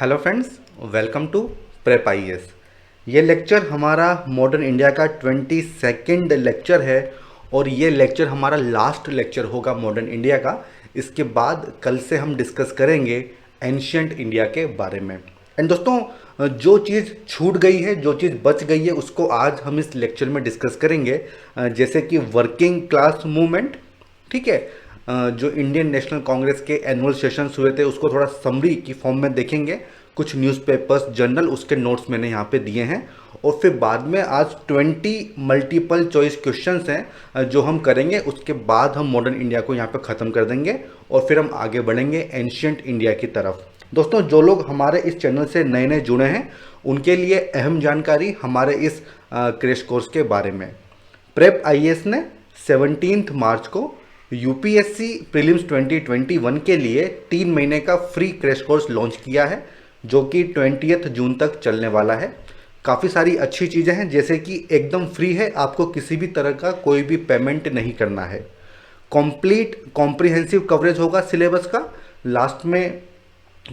Hello friends, welcome to prep IAS. ये lecture हमारा modern India का 22nd लेक्चर है और ये लेक्चर हमारा लास्ट लेक्चर होगा मॉडर्न इंडिया का। इसके बाद कल से हम डिस्कस करेंगे एंशियंट इंडिया के बारे में। एंड दोस्तों, जो चीज़ छूट गई है, जो चीज़ बच गई है, उसको आज हम इस लेक्चर में डिस्कस करेंगे। जैसे कि वर्किंग क्लास मूवमेंट, ठीक है, जो इंडियन नेशनल कांग्रेस के एनुअल सेशंस हुए थे उसको थोड़ा समरी की फॉर्म में देखेंगे। कुछ न्यूज़पेपर्स, जर्नल, उसके नोट्स मैंने यहाँ पे दिए हैं। और फिर बाद में आज 20 मल्टीपल चॉइस क्वेश्चंस हैं जो हम करेंगे। उसके बाद हम मॉडर्न इंडिया को यहाँ पे ख़त्म कर देंगे और फिर हम आगे बढ़ेंगे एंशियंट इंडिया की तरफ। दोस्तों, जो लोग हमारे इस चैनल से नए नए जुड़े हैं उनके लिए अहम जानकारी हमारे इस क्रैश कोर्स के बारे में। प्रेप आईएएस ने 17 मार्च को यूपीएससी प्रीलिम्स 2021 के लिए 3 महीने का फ्री क्रैश कोर्स लॉन्च किया है जो कि 20 जून तक चलने वाला है। काफ़ी सारी अच्छी चीज़ें हैं, जैसे कि एकदम फ्री है, आपको किसी भी तरह का कोई भी पेमेंट नहीं करना है। कंप्लीट कॉम्प्रिहेंसिव कवरेज होगा सिलेबस का। लास्ट में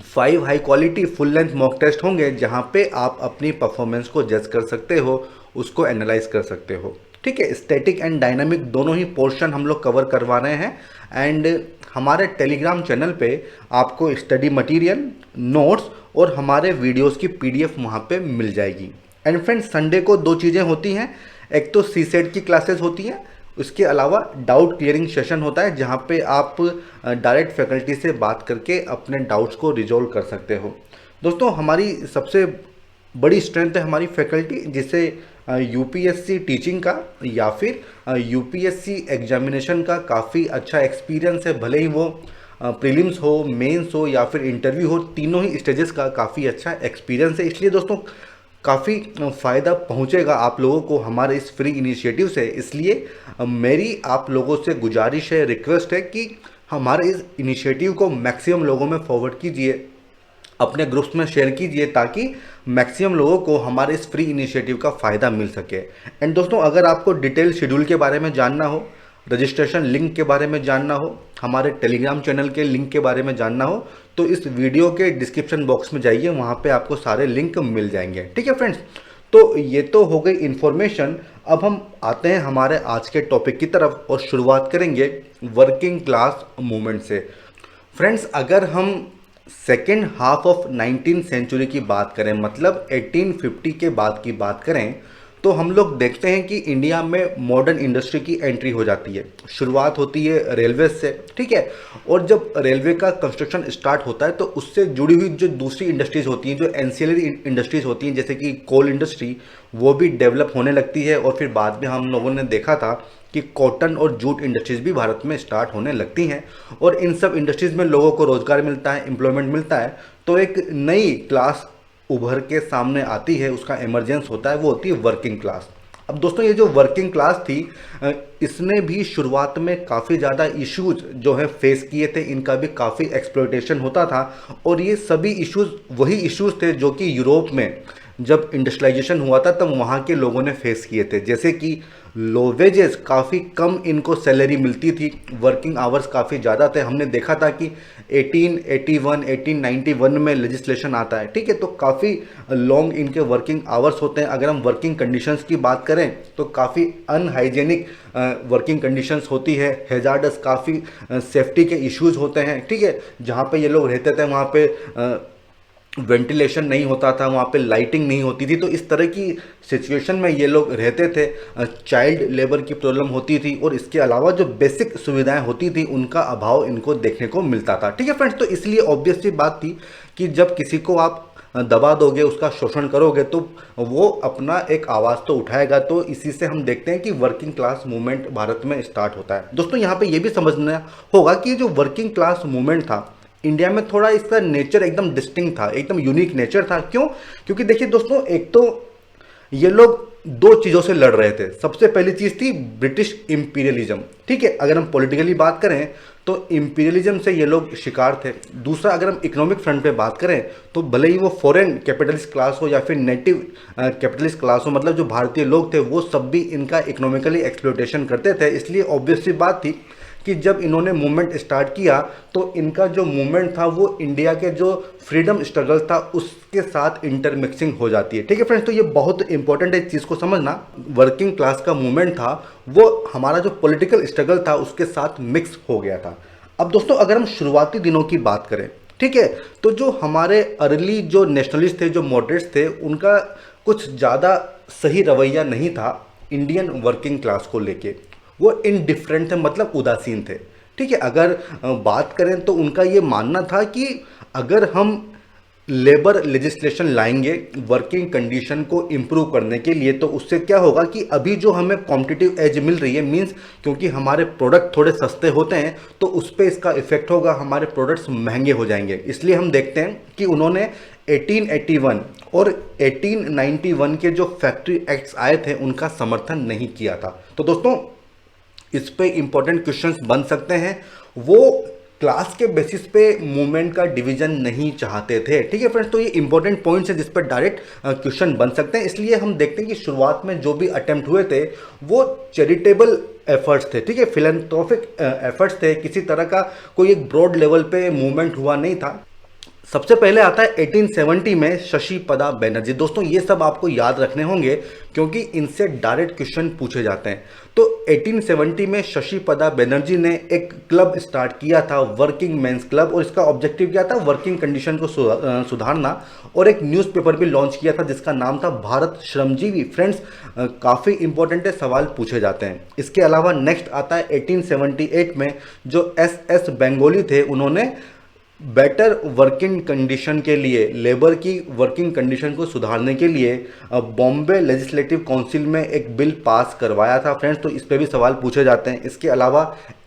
5 high quality full length mock test होंगे जहाँ पे आप अपनी परफॉर्मेंस को जज कर सकते हो, उसको एनालाइज कर सकते हो। ठीक है, स्टैटिक एंड डायनामिक दोनों ही पोर्शन हम लोग कवर करवा रहे हैं। एंड हमारे टेलीग्राम चैनल पे आपको स्टडी मटेरियल, नोट्स और हमारे वीडियोस की पीडीएफ वहाँ पे मिल जाएगी। एंड फ्रेंड्स, संडे को 2 चीज़ें होती हैं। एक तो सीसेट की क्लासेस होती हैं, उसके अलावा डाउट क्लियरिंग सेशन होता है जहाँ पे आप डायरेक्ट फैकल्टी से बात करके अपने डाउट्स को रिजॉल्व कर सकते हो। दोस्तों, हमारी सबसे बड़ी स्ट्रेंथ है हमारी फैकल्टी, जिसे यूपीएससी टीचिंग का या फिर यूपीएससी एग्जामिनेशन का काफ़ी अच्छा एक्सपीरियंस है। भले ही वो प्रीलिम्स हो, मेंस हो या फिर इंटरव्यू हो, तीनों ही स्टेजेस का काफ़ी अच्छा एक्सपीरियंस है। इसलिए दोस्तों, काफ़ी फ़ायदा पहुंचेगा आप लोगों को हमारे इस फ्री इनिशिएटिव से। इसलिए मेरी आप लोगों से गुजारिश है, रिक्वेस्ट है कि हमारे इस इनिशिएटिव को मैक्सिमम लोगों में फॉरवर्ड कीजिए, अपने ग्रुप्स में शेयर कीजिए ताकि मैक्सिमम लोगों को हमारे इस फ्री इनिशिएटिव का फ़ायदा मिल सके। एंड दोस्तों, अगर आपको डिटेल शेड्यूल के बारे में जानना हो, रजिस्ट्रेशन लिंक के बारे में जानना हो, हमारे टेलीग्राम चैनल के लिंक के बारे में जानना हो, तो इस वीडियो के डिस्क्रिप्शन बॉक्स में जाइए, वहाँ पे आपको सारे लिंक मिल जाएंगे। ठीक है फ्रेंड्स, तो ये तो हो गई इन्फॉर्मेशन। अब हम आते हैं हमारे आज के टॉपिक की तरफ और शुरुआत करेंगे वर्किंग क्लास मूवमेंट से। फ्रेंड्स, अगर हम second half of 19th century की बात करें, मतलब 1850 के बाद की बात करें, तो हम लोग देखते हैं कि इंडिया में मॉडर्न इंडस्ट्री की एंट्री हो जाती है। शुरुआत होती है रेलवे से, ठीक है। और जब रेलवे का कंस्ट्रक्शन स्टार्ट होता है तो उससे जुड़ी हुई जो दूसरी इंडस्ट्रीज़ होती हैं, जो एंसिलरी इंडस्ट्रीज़ होती हैं, जैसे कि कोल इंडस्ट्री, वो भी डेवलप होने लगती है। और फिर बाद में हम लोगों ने देखा था कि कॉटन और जूट इंडस्ट्रीज़ भी भारत में स्टार्ट होने लगती हैं। और इन सब इंडस्ट्रीज़ में लोगों को रोज़गार मिलता है, एम्प्लॉयमेंट मिलता है। तो एक नई क्लास उभर के सामने आती है, उसका इमरजेंस होता है, वो होती है वर्किंग क्लास। अब दोस्तों, ये जो वर्किंग क्लास थी, इसने भी शुरुआत में काफ़ी ज़्यादा इश्यूज जो है फेस किए थे, इनका भी काफ़ी एक्सप्लॉयटेशन होता था। और ये सभी इश्यूज वही इश्यूज थे जो कि यूरोप में जब इंडस्ट्रियलाइजेशन हुआ था तब वहाँ के लोगों ने फेस किए थे। जैसे कि लो वेजेस, काफ़ी कम इनको सैलरी मिलती थी, वर्किंग आवर्स काफ़ी ज़्यादा थे। हमने देखा था कि 1881 1891 में लेजिस्लेशन आता है, ठीक है, तो काफ़ी लॉन्ग इनके वर्किंग आवर्स होते हैं। अगर हम वर्किंग कंडीशंस की बात करें तो काफ़ी अनहाइजेनिक वर्किंग कंडीशंस होती है, हैजार्डस, काफ़ी सेफ्टी के इश्यूज होते हैं, ठीक है। जहाँ पे ये लोग रहते थे वहाँ पे वेंटिलेशन नहीं होता था, वहाँ पे लाइटिंग नहीं होती थी। तो इस तरह की सिचुएशन में ये लोग रहते थे। चाइल्ड लेबर की प्रॉब्लम होती थी और इसके अलावा जो बेसिक सुविधाएं होती थी उनका अभाव इनको देखने को मिलता था। ठीक है फ्रेंड्स, तो इसलिए ऑब्वियस सी बात थी कि जब किसी को आप दबा दोगे, उसका शोषण करोगे, तो वो अपना एक आवाज़ तो उठाएगा। तो इसी से हम देखते हैं कि वर्किंग क्लास मूवमेंट भारत में स्टार्ट होता है। दोस्तों, यहाँ पे ये भी समझना होगा कि जो वर्किंग क्लास मूवमेंट था इंडिया में, थोड़ा इसका नेचर एकदम डिस्टिंक्ट था, एकदम यूनिक नेचर था। क्यों? क्योंकि देखिए दोस्तों, एक तो ये लोग 2 चीज़ों से लड़ रहे थे। सबसे पहली चीज़ थी ब्रिटिश इंपीरियलिज्म, ठीक है। अगर हम पॉलिटिकली बात करें तो इंपीरियलिज्म से ये लोग शिकार थे। दूसरा, अगर हम इकोनॉमिक फ्रंट पे बात करें तो भले ही वो फॉरेन कैपिटलिस्ट क्लास हो या फिर नेटिव कैपिटलिस्ट क्लास हो, मतलब जो भारतीय लोग थे वो सब भी इनका इकोनॉमिकली एक्सप्लॉयटेशन करते थे। इसलिए ऑब्वियस सी बात थी कि जब इन्होंने मूवमेंट स्टार्ट किया तो इनका जो मूवमेंट था वो इंडिया के जो फ्रीडम स्ट्रगल था उसके साथ इंटरमिक्सिंग हो जाती है। ठीक है फ्रेंड्स, तो ये बहुत इंपॉर्टेंट है इस चीज़ को समझना। वर्किंग क्लास का मूवमेंट था वो हमारा जो पॉलिटिकल स्ट्रगल था उसके साथ मिक्स हो गया था। अब दोस्तों अगर हम शुरुआती दिनों की बात करें, ठीक है, तो जो हमारे अर्ली जो नेशनलिस्ट थे, जो मॉडरेट्स थे, उनका कुछ ज़्यादा सही रवैया नहीं था इंडियन वर्किंग क्लास को लेके। वो इनडिफरेंट थे, मतलब उदासीन थे। ठीक है, अगर बात करें तो उनका ये मानना था कि अगर हम लेबर लेजिस्लेशन लाएंगे वर्किंग कंडीशन को इम्प्रूव करने के लिए तो उससे क्या होगा कि अभी जो हमें कॉम्पिटिटिव एज मिल रही है, मींस क्योंकि हमारे प्रोडक्ट थोड़े सस्ते होते हैं तो उस पर इसका इफेक्ट होगा, हमारे प्रोडक्ट्स महंगे हो जाएंगे। इसलिए हम देखते हैं कि उन्होंने 1881 और 1891 के जो फैक्ट्री एक्ट्स आए थे उनका समर्थन नहीं किया था। तो दोस्तों इस पे इंपॉर्टेंट क्वेश्चंस बन सकते हैं। वो क्लास के बेसिस पे मूवमेंट का डिवीजन नहीं चाहते थे। ठीक है फ्रेंड्स, तो ये इंपॉर्टेंट पॉइंट्स है जिस पर डायरेक्ट क्वेश्चन बन सकते हैं। इसलिए हम देखते हैं कि शुरुआत में जो भी अटेम्प्ट हुए थे वो चैरिटेबल एफर्ट्स थे। ठीक है, फिलैंथ्रोपिक एफर्ट्स थे, किसी तरह का कोई एक ब्रॉड लेवल पे मूवमेंट हुआ नहीं था। सबसे पहले आता है 1870 में शशि पदा बनर्जी। दोस्तों ये सब आपको याद रखने होंगे क्योंकि इनसे डायरेक्ट क्वेश्चन पूछे जाते हैं। तो 1870 में शशि पदा बनर्जी ने एक क्लब स्टार्ट किया था, वर्किंग मेंस क्लब, और इसका ऑब्जेक्टिव क्या था, वर्किंग कंडीशन को सुधारना, और एक न्यूज़पेपर भी लॉन्च किया था जिसका नाम था भारत श्रमजीवी। फ्रेंड्स काफ़ी इंपॉर्टेंट है, सवाल पूछे जाते हैं। इसके अलावा नेक्स्ट आता है 1878 में जो एस बेंगोली थे, उन्होंने बेटर वर्किंग कंडीशन के लिए, लेबर की वर्किंग कंडीशन को सुधारने के लिए बॉम्बे लेजिस्लेटिव काउंसिल में एक बिल पास करवाया था। फ्रेंड्स तो इस पे भी सवाल पूछे जाते हैं। इसके अलावा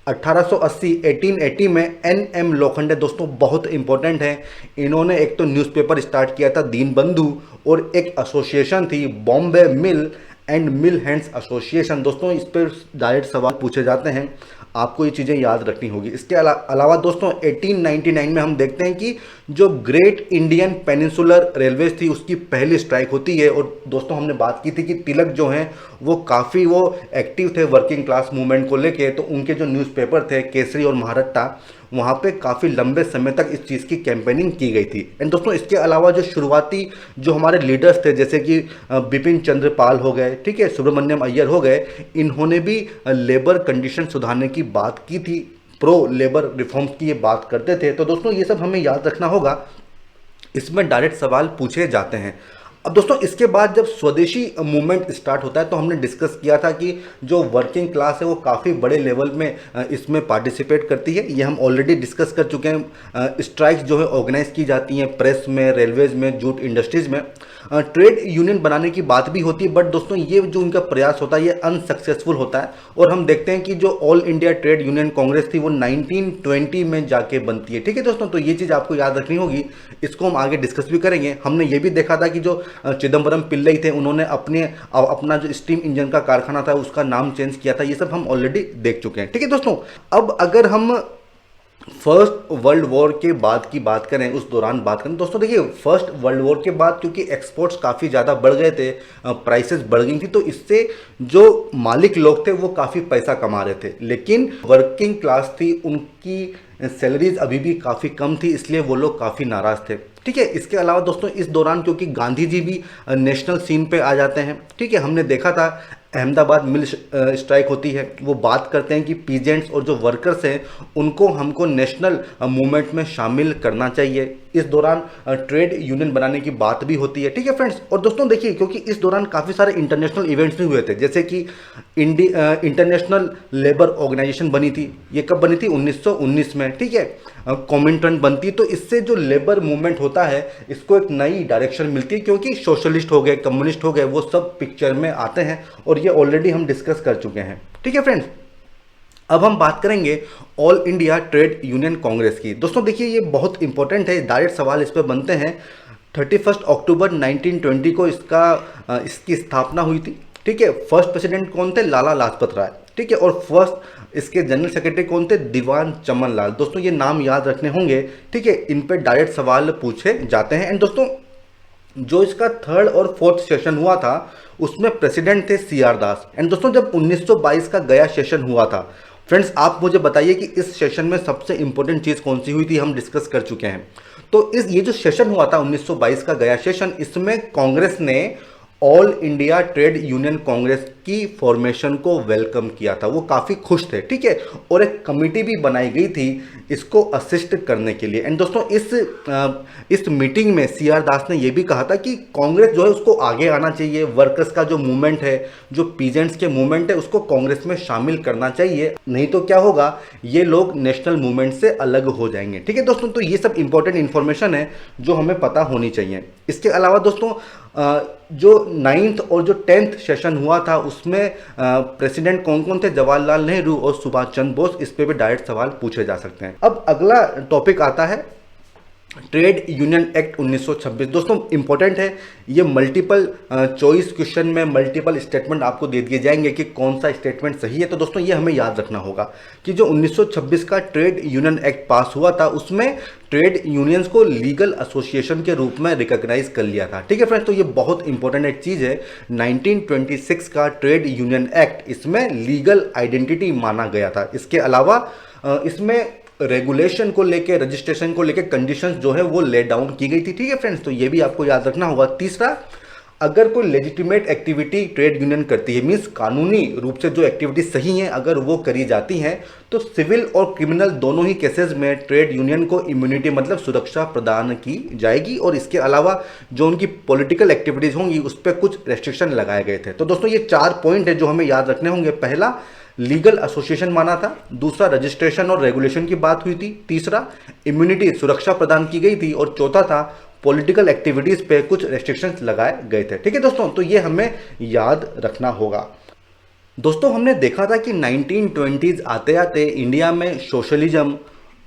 1880 में NM लोखंडे, दोस्तों बहुत इंपॉर्टेंट है, इन्होंने एक तो न्यूज़पेपर स्टार्ट किया था दीनबंधु, और एक एसोसिएशन थी बॉम्बे मिल एंड मिल हैंड्स एसोसिएशन। दोस्तों इस पर डायरेक्ट सवाल पूछे जाते हैं, आपको ये चीज़ें याद रखनी होगी। इसके अलावा दोस्तों 1899 में हम देखते हैं कि जो ग्रेट इंडियन पेनिनसुलर रेलवेज थी उसकी पहली स्ट्राइक होती है। और दोस्तों हमने बात की थी कि तिलक जो हैं वो काफ़ी वो एक्टिव थे वर्किंग क्लास मूवमेंट को लेके, तो उनके जो न्यूज़पेपर थे केसरी और महारट्टा, वहाँ पे काफ़ी लंबे समय तक इस चीज़ की कैंपेनिंग की गई थी। एंड दोस्तों इसके अलावा जो शुरुआती जो हमारे लीडर्स थे जैसे कि बिपिन चंद्र पाल हो गए, ठीक है, सुब्रमण्यम अय्यर हो गए, इन्होंने भी लेबर कंडीशन सुधारने की बात की थी, प्रो लेबर रिफॉर्म्स की ये बात करते थे। तो दोस्तों ये सब हमें याद रखना होगा, इसमें डायरेक्ट सवाल पूछे जाते हैं। अब दोस्तों इसके बाद जब स्वदेशी मूवमेंट स्टार्ट होता है तो हमने डिस्कस किया था कि जो वर्किंग क्लास है वो काफ़ी बड़े लेवल में इसमें पार्टिसिपेट करती है। ये हम ऑलरेडी डिस्कस कर चुके हैं। स्ट्राइक्स जो है ऑर्गेनाइज की जाती हैं प्रेस में, रेलवेज में, जूट इंडस्ट्रीज में। ट्रेड यूनियन बनाने की बात भी होती है, बट दोस्तों ये जो उनका प्रयास होता है ये अनसक्सेसफुल होता है। और हम देखते हैं कि जो all India trade union Congress थी वो 1920 में जाके बनती है। ठीक है दोस्तों, तो ये चीज़ आपको याद रखनी होगी, इसको हम आगे डिस्कस भी करेंगे। हमने ये भी देखा था कि जो चिदम्बरम पिल्लई थे उन्होंने अपना जो स्टीम इंजन का कारखाना था उसका नाम चेंज किया था। ये सब हम ऑलरेडी देख चुके हैं। ठीक है दोस्तों, अब अगर हम फर्स्ट वर्ल्ड वॉर के बाद की बात करें, उस दौरान बात करें, दोस्तों देखिए फर्स्ट वर्ल्ड वॉर के बाद क्योंकि एक्सपोर्ट्स काफ़ी ज़्यादा बढ़ गए थे, प्राइसेस बढ़ गई थी, तो इससे जो मालिक लोग थे वो काफ़ी पैसा कमा रहे थे, लेकिन वर्किंग क्लास थी उनकी सैलरीज अभी भी काफ़ी कम थी, इसलिए वो लोग काफ़ी नाराज़ थे। ठीक है, इसके अलावा दोस्तों इस दौरान क्योंकि गांधी जी भी नेशनल सीन पे आ जाते हैं। ठीक है, हमने देखा था अहमदाबाद मिल स्ट्राइक होती है, वो बात करते हैं कि पीजेंट्स और जो वर्कर्स हैं उनको हमको नेशनल मूवमेंट में शामिल करना चाहिए। इस दौरान ट्रेड यूनियन बनाने की बात भी होती है। ठीक है फ्रेंड्स, और दोस्तों देखिए क्योंकि इस दौरान काफ़ी सारे इंटरनेशनल इवेंट्स भी हुए थे, जैसे कि इंटरनेशनल लेबर ऑर्गेनाइजेशन बनी थी। ये कब बनी थी? 1919 में। ठीक है, कॉमिंटन बनती, तो इससे जो लेबर मूवमेंट होता है इसको एक नई डायरेक्शन मिलती है, क्योंकि सोशलिस्ट हो गए, कम्युनिस्ट हो गए, वो सब पिक्चर में आते हैं, और ये ऑलरेडी हम डिस्कस कर चुके हैं। ठीक है फ्रेंड्स, अब हम बात करेंगे all India trade union Congress की। दोस्तों देखिए ये बहुत इंपॉर्टेंट है, डायरेक्ट सवाल इस पर बनते हैं। 31 अक्टूबर 1920 को इसकी स्थापना हुई थी। ठीक है, फर्स्ट प्रेसिडेंट कौन थे? लाला लाजपत राय। ठीक है, और फर्स्ट इसके जनरल सेक्रेटरी कौन थे? दीवान चमन लाल। दोस्तों ये नाम याद रखने होंगे। ठीक है, इन पर डायरेक्ट सवाल पूछे जाते हैं। एंड दोस्तों जो इसका थर्ड और फोर्थ सेशन हुआ था उसमें प्रेसिडेंट थे CR दास। एंड दोस्तों जब 1922 का गया सेशन हुआ था, फ्रेंड्स आप मुझे बताइए कि इस सेशन में सबसे इंपॉर्टेंट चीज़ कौन सी हुई थी, हम डिस्कस कर चुके हैं। तो ये जो सेशन हुआ था 1922 का गया सेशन, इसमें कांग्रेस ने all India trade union Congress की फॉर्मेशन को वेलकम किया था, वो काफ़ी खुश थे, ठीक है। और एक कमेटी भी बनाई गई थी इसको असिस्ट करने के लिए। एंड दोस्तों इस मीटिंग में सी आर दास ने यह भी कहा था कि कांग्रेस जो है उसको आगे आना चाहिए, वर्कर्स का जो मूवमेंट है, जो पीजेंट्स के मूवमेंट है, उसको कांग्रेस में शामिल करना चाहिए, नहीं तो क्या होगा, ये लोग नेशनल मूवमेंट से अलग हो जाएंगे, ठीक है दोस्तों। तो ये सब इंपॉर्टेंट इंफॉर्मेशन है जो हमें पता होनी चाहिए। इसके अलावा दोस्तों जो 9th और जो 10th सेशन हुआ था उसमें प्रेसिडेंट कौन कौन थे, जवाहरलाल नेहरू और सुभाष चंद्र बोस, इस पे भी डायरेक्ट सवाल पूछे जा सकते हैं। अब अगला टॉपिक आता है ट्रेड यूनियन एक्ट 1926। दोस्तों इंपॉर्टेंट है, ये मल्टीपल चॉइस क्वेश्चन में मल्टीपल स्टेटमेंट आपको दे दिए जाएंगे कि कौन सा स्टेटमेंट सही है। तो दोस्तों ये हमें याद रखना होगा कि जो 1926 का ट्रेड यूनियन एक्ट पास हुआ था उसमें ट्रेड यूनियंस को लीगल एसोसिएशन के रूप में रिकॉग्नाइज कर लिया था, ठीक है फ्रेंड्स। तो ये बहुत इंपॉर्टेंट एक चीज़ है। 1926 का ट्रेड यूनियन एक्ट, इसमें लीगल आइडेंटिटी माना गया था। इसके अलावा इसमें रेगुलेशन को लेके, रजिस्ट्रेशन को लेके कंडीशंस जो है वो ले डाउन की गई थी, ठीक है फ्रेंड्स। तो ये भी आपको याद रखना होगा। तीसरा, अगर कोई लेजिटिमेट एक्टिविटी ट्रेड यूनियन करती है, मींस कानूनी रूप से जो एक्टिविटी सही है अगर वो करी जाती हैं, तो सिविल और क्रिमिनल दोनों ही केसेस में ट्रेड यूनियन को इम्यूनिटी मतलब सुरक्षा प्रदान की जाएगी। और इसके अलावा जो उनकी पॉलिटिकल एक्टिविटीज होंगी उस पर कुछ रेस्ट्रिक्शन लगाए गए थे। तो दोस्तों ये 4 पॉइंट है जो हमें याद रखने होंगे। पहला, लीगल एसोसिएशन माना था। दूसरा, रजिस्ट्रेशन और रेगुलेशन की बात हुई थी। तीसरा, इम्यूनिटी सुरक्षा प्रदान की गई थी। और चौथा था, पॉलिटिकल एक्टिविटीज पे कुछ रेस्ट्रिक्शंस लगाए गए थे, ठीक है दोस्तों। तो ये हमें याद रखना होगा। दोस्तों हमने देखा था कि 1920s आते आते इंडिया में सोशलिज्म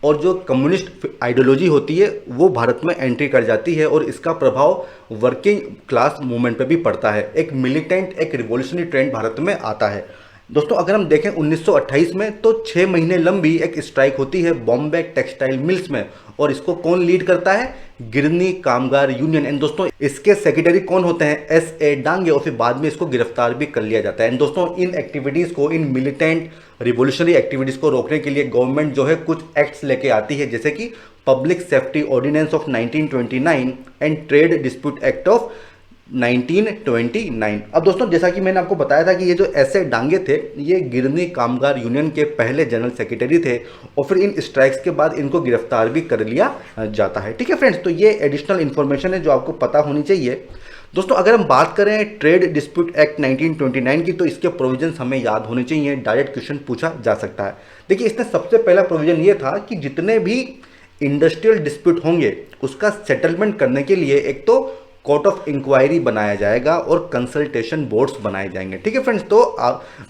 और जो कम्युनिस्ट आइडियोलॉजी होती है वो भारत में एंट्री कर जाती है और इसका प्रभाव वर्किंग क्लास मूवमेंट पे भी पड़ता है। एक मिलिटेंट, एक रिवॉल्यूशनरी ट्रेंड भारत में आता है। दोस्तों अगर हम देखें 1928 में, तो 6 महीने लंबी एक स्ट्राइक होती है बॉम्बे टेक्सटाइल मिल्स में, और इसको कौन लीड करता है, गिरनी कामगार यूनियन। एंड दोस्तों इसके सेक्रेटरी कौन होते हैं, S.A. डांगे, और फिर बाद में इसको गिरफ्तार भी कर लिया जाता है। एंड दोस्तों इन एक्टिविटीज को, इन मिलिटेंट रिवोल्यूशनरी एक्टिविटीज को रोकने के लिए गवर्नमेंट जो है कुछ एक्ट्स लेके आती है, जैसे कि public safety ordinance of 1929 and trade dispute act of 1929। अब दोस्तों जैसा कि मैंने आपको बताया था कि ये जो S.A. डांगे थे, ये गिरनी कामगार यूनियन के पहले जनरल सेक्रेटरी थे, और फिर इन स्ट्राइक्स के बाद इनको गिरफ्तार भी कर लिया जाता है, ठीक है फ्रेंड्स। तो ये एडिशनल इन्फॉर्मेशन है जो आपको पता होनी चाहिए। दोस्तों अगर हम बात करें ट्रेड डिस्प्यूट एक्ट 1929 की, तो इसके प्रोविजंस हमें याद होने चाहिए, डायरेक्ट क्वेश्चन पूछा जा सकता है। देखिए इसमें सबसे पहला प्रोविजन ये था कि जितने भी इंडस्ट्रियल डिस्प्यूट होंगे उसका सेटलमेंट करने के लिए एक तो कोर्ट ऑफ इंक्वायरी बनाया जाएगा और कंसल्टेशन बोर्ड्स बनाए जाएंगे, ठीक है फ्रेंड्स। तो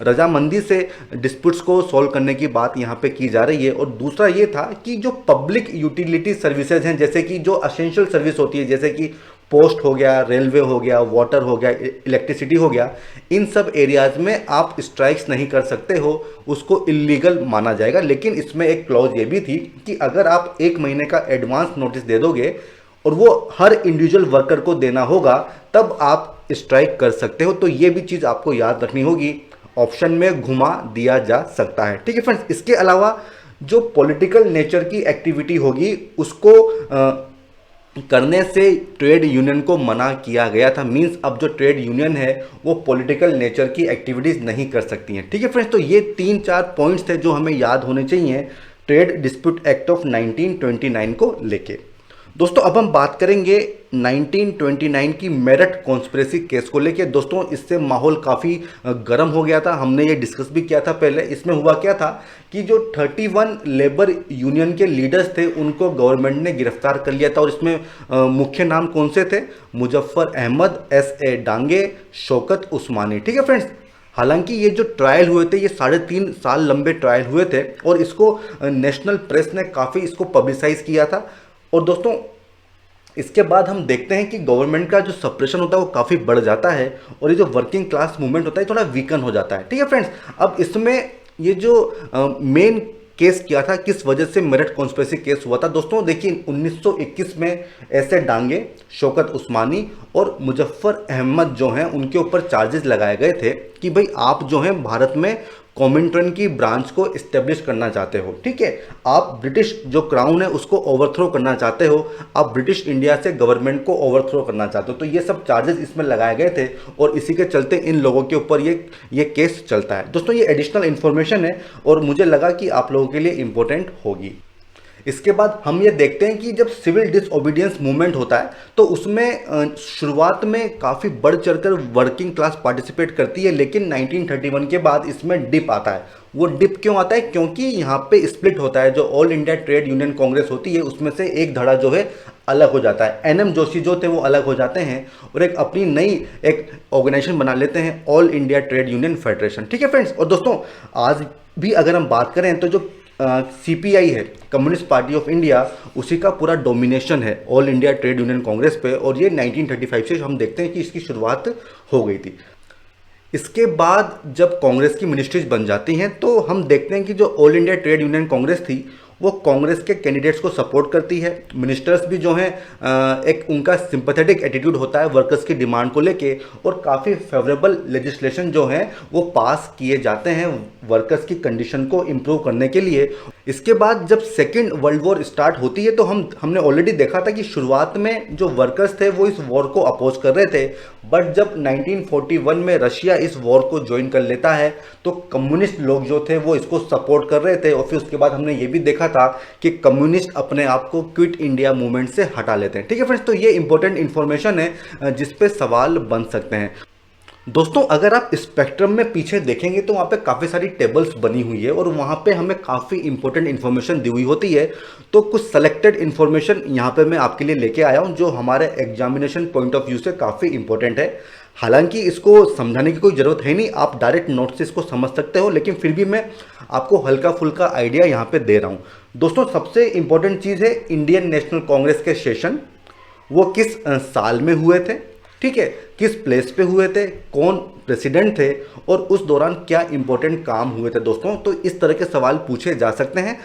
रजामंदी से डिस्प्यूट्स को सॉल्व करने की बात यहाँ पे की जा रही है। और दूसरा ये था कि जो पब्लिक यूटिलिटी सर्विसेज हैं, जैसे कि जो असेंशियल सर्विस होती है, जैसे कि पोस्ट हो गया, रेलवे हो गया, वाटर हो गया, इलेक्ट्रिसिटी हो गया, इन सब एरियाज में आप स्ट्राइक्स नहीं कर सकते हो, उसको इलीगल माना जाएगा। लेकिन इसमें एक क्लॉज ये भी थी कि अगर आप 1 महीने का एडवांस नोटिस दे दोगे और वो हर इंडिविजुअल वर्कर को देना होगा, तब आप स्ट्राइक कर सकते हो। तो ये भी चीज़ आपको याद रखनी होगी, ऑप्शन में घुमा दिया जा सकता है, ठीक है फ्रेंड्स। इसके अलावा जो पॉलिटिकल नेचर की एक्टिविटी होगी उसको करने से ट्रेड यूनियन को मना किया गया था। मींस अब जो ट्रेड यूनियन है वो पॉलिटिकल नेचर की एक्टिविटीज़ नहीं कर सकती हैं, ठीक है फ्रेंड्स। तो ये 3-4 पॉइंट्स थे जो हमें याद होने चाहिए ट्रेड डिस्प्यूट एक्ट ऑफ 1929 को लेके। दोस्तों अब हम बात करेंगे 1929 की मेरठ कॉन्स्पिरेसी केस को लेके। दोस्तों इससे माहौल काफ़ी गर्म हो गया था, हमने ये डिस्कस भी किया था पहले। इसमें हुआ क्या था कि जो 31 लेबर यूनियन के लीडर्स थे उनको गवर्नमेंट ने गिरफ्तार कर लिया था, और इसमें मुख्य नाम कौन से थे, मुजफ्फर अहमद, S.A. डांगे, शौकत उस्मानी, ठीक है फ्रेंड्स। हालांकि ये जो ट्रायल हुए थे ये 3.5 साल लंबे ट्रायल हुए थे, और इसको नेशनल प्रेस ने काफ़ी इसको पब्लिसाइज किया था। और दोस्तों इसके बाद हम देखते हैं कि गवर्नमेंट का जो सप्रेशन होता है वो काफ़ी बढ़ जाता है, और ये जो वर्किंग क्लास मूवमेंट होता है थोड़ा वीकन हो जाता है, ठीक है फ्रेंड्स। अब इसमें ये जो मेन केस किया था, किस वजह से मेरठ कॉन्स्पिरेसी केस हुआ था, दोस्तों देखिए 1921 में ऐसे डांगे, शौकत उस्मानी और मुजफ्फर अहमद जो हैं उनके ऊपर चार्जेस लगाए गए थे कि भाई आप जो हैं भारत में कॉमिंटर्न की ब्रांच को इस्टेब्लिश करना चाहते हो, ठीक है, आप ब्रिटिश जो क्राउन है उसको ओवरथ्रो करना चाहते हो, आप ब्रिटिश इंडिया से गवर्नमेंट को ओवरथ्रो करना चाहते हो, तो ये सब चार्जेस इसमें लगाए गए थे और इसी के चलते इन लोगों के ऊपर ये केस चलता है। दोस्तों ये एडिशनल इन्फॉर्मेशन है और मुझे लगा कि आप लोगों के लिए इंपॉर्टेंट होगी। इसके बाद हम ये देखते हैं कि जब सिविल डिसओबीडियंस मूवमेंट होता है तो उसमें शुरुआत में काफ़ी बढ़ चढ़कर वर्किंग क्लास पार्टिसिपेट करती है, लेकिन 1931 के बाद इसमें डिप आता है। वो डिप क्यों आता है? क्योंकि यहाँ पे स्प्लिट होता है, जो all India trade union Congress होती है उसमें से एक धड़ा जो है अलग हो जाता है। एनएम जोशी जो थे वो अलग हो जाते हैं और एक अपनी नई एक ऑर्गेनाइजेशन बना लेते हैं, all India trade union federation, ठीक है फ्रेंड्स। और दोस्तों आज भी अगर हम बात करें तो जो सीपीआई है, कम्युनिस्ट पार्टी ऑफ इंडिया, उसी का पूरा डोमिनेशन है all India trade union Congress पे और ये 1935 से हम देखते हैं कि इसकी शुरुआत हो गई थी। इसके बाद जब कांग्रेस की मिनिस्ट्रीज बन जाती हैं तो हम देखते हैं कि जो all India trade union Congress थी वो कांग्रेस के कैंडिडेट्स को सपोर्ट करती है। मिनिस्टर्स भी जो हैं एक उनका सिंपैथेटिक एटीट्यूड होता है वर्कर्स की डिमांड को लेके और काफ़ी फेवरेबल लेजिस्लेशन जो हैं वो पास किए जाते हैं वर्कर्स की कंडीशन को इम्प्रूव करने के लिए। इसके बाद जब सेकेंड वर्ल्ड वॉर स्टार्ट होती है तो हमने ऑलरेडी देखा था कि शुरुआत में जो वर्कर्स थे वो इस वॉर को अपोज कर रहे थे, बट जब 1941 में रशिया इस वॉर को ज्वाइन कर लेता है तो कम्युनिस्ट लोग जो थे वो इसको सपोर्ट कर रहे थे और फिर उसके बाद हमने ये भी देखा था कि कम्युनिस्ट अपने आप को क्विट इंडिया मूवमेंट से हटा लेते हैं, ठीक है फ्रेंड्स। तो ये इंपॉर्टेंट इंफॉर्मेशन है जिस पे सवाल बन सकते हैं। दोस्तों अगर आप स्पेक्ट्रम में पीछे देखेंगे तो वहाँ पे काफ़ी सारी टेबल्स बनी हुई है और वहाँ पे हमें काफ़ी इंपॉर्टेंट इन्फॉर्मेशन दी हुई होती है, तो कुछ सेलेक्टेड इन्फॉर्मेशन यहाँ पे मैं आपके लिए लेके आया हूँ जो हमारे एग्जामिनेशन पॉइंट ऑफ व्यू से काफ़ी इंपॉर्टेंट है। हालांकि इसको समझाने की कोई ज़रूरत है नहीं, आप डायरेक्ट नोट से इसको समझ सकते हो, लेकिन फिर भी मैं आपको हल्का फुल्का आइडिया यहाँ पे दे रहा हूँ। दोस्तों सबसे इंपॉर्टेंट चीज़ है इंडियन नेशनल कांग्रेस के सेशन वो किस साल में हुए थे, ठीक है, किस प्लेस पे हुए थे, कौन प्रेसिडेंट थे और उस दौरान क्या इंपॉर्टेंट काम हुए थे। दोस्तों तो इस तरह के सवाल पूछे जा सकते हैं।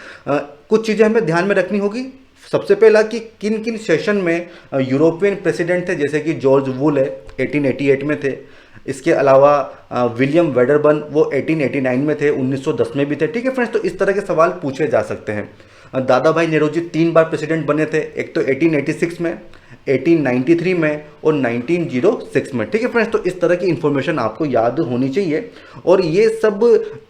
कुछ चीज़ें हमें ध्यान में रखनी होगी। सबसे पहला कि किन किन सेशन में यूरोपियन प्रेसिडेंट थे, जैसे कि जॉर्ज वुल है 1888 में थे, इसके अलावा विलियम वेडरबर्न वो 1889 में थे, 1910 में भी थे, ठीक है फ्रेंड्स। तो इस तरह के सवाल पूछे जा सकते हैं। दादा भाई नेहरू जी 3 बार प्रेसिडेंट बने थे, एक तो 1886 में, 1893 में और 1906 में, ठीक है फ्रेंड्स। तो इस तरह की इंफॉर्मेशन आपको याद होनी चाहिए और ये सब